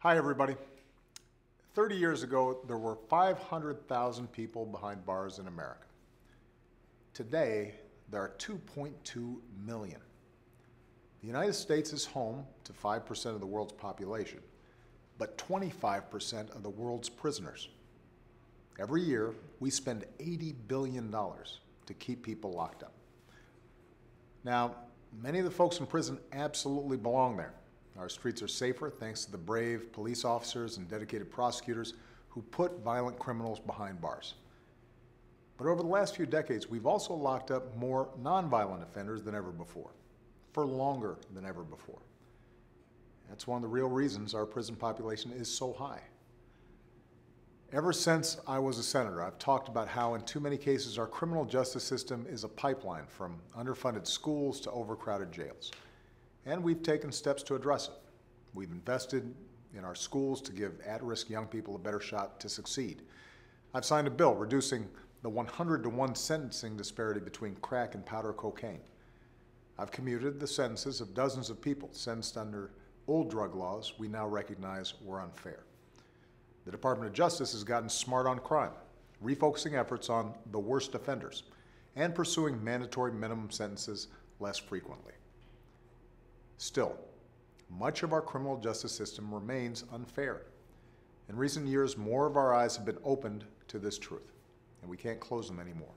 Hi, everybody. 30 years ago, there were 500,000 people behind bars in America. Today, there are 2.2 million. The United States is home to 5% of the world's population, but 25% of the world's prisoners. Every year, we spend $80 billion to keep people locked up. Now, many of the folks in prison absolutely belong there. Our streets are safer thanks to the brave police officers and dedicated prosecutors who put violent criminals behind bars. But over the last few decades, we've also locked up more nonviolent offenders than ever before, for longer than ever before. That's one of the real reasons our prison population is so high. Ever since I was a senator, I've talked about how in too many cases our criminal justice system is a pipeline from underfunded schools to overcrowded jails. And we've taken steps to address it. We've invested in our schools to give at-risk young people a better shot to succeed. I've signed a bill reducing the 100-to-1 sentencing disparity between crack and powder cocaine. I've commuted the sentences of dozens of people sentenced under old drug laws we now recognize were unfair. The Department of Justice has gotten smart on crime, refocusing efforts on the worst offenders, and pursuing mandatory minimum sentences less frequently. Still, much of our criminal justice system remains unfair. In recent years, more of our eyes have been opened to this truth, and we can't close them anymore.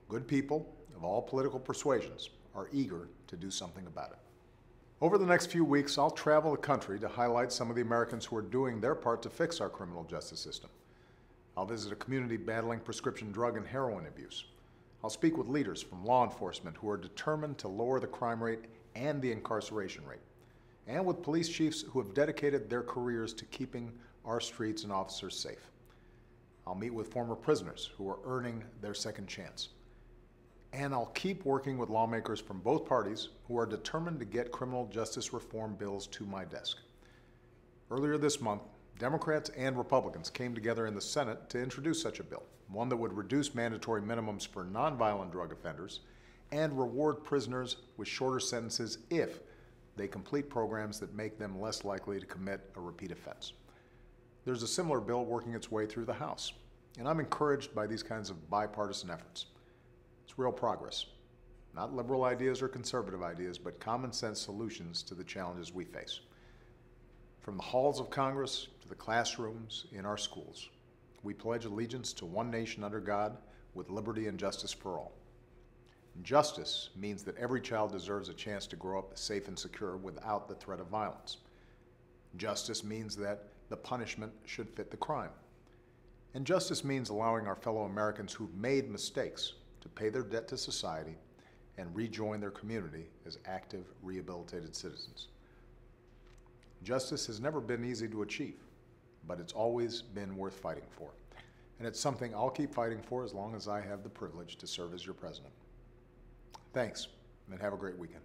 Good people of all political persuasions are eager to do something about it. Over the next few weeks, I'll travel the country to highlight some of the Americans who are doing their part to fix our criminal justice system. I'll visit a community battling prescription drug and heroin abuse. I'll speak with leaders from law enforcement who are determined to lower the crime rate and the incarceration rate, and with police chiefs who have dedicated their careers to keeping our streets and officers safe. I'll meet with former prisoners who are earning their second chance. And I'll keep working with lawmakers from both parties who are determined to get criminal justice reform bills to my desk. Earlier this month, Democrats and Republicans came together in the Senate to introduce such a bill, one that would reduce mandatory minimums for nonviolent drug offenders and reward prisoners with shorter sentences if they complete programs that make them less likely to commit a repeat offense. There's a similar bill working its way through the House, and I'm encouraged by these kinds of bipartisan efforts. It's real progress. Not liberal ideas or conservative ideas, but common sense solutions to the challenges we face. From the halls of Congress to the classrooms in our schools, we pledge allegiance to one nation under God with liberty and justice for all. Justice means that every child deserves a chance to grow up safe and secure without the threat of violence. Justice means that the punishment should fit the crime. And justice means allowing our fellow Americans who've made mistakes to pay their debt to society and rejoin their community as active, rehabilitated citizens. Justice has never been easy to achieve, but it's always been worth fighting for. And it's something I'll keep fighting for as long as I have the privilege to serve as your president. Thanks, and have a great weekend.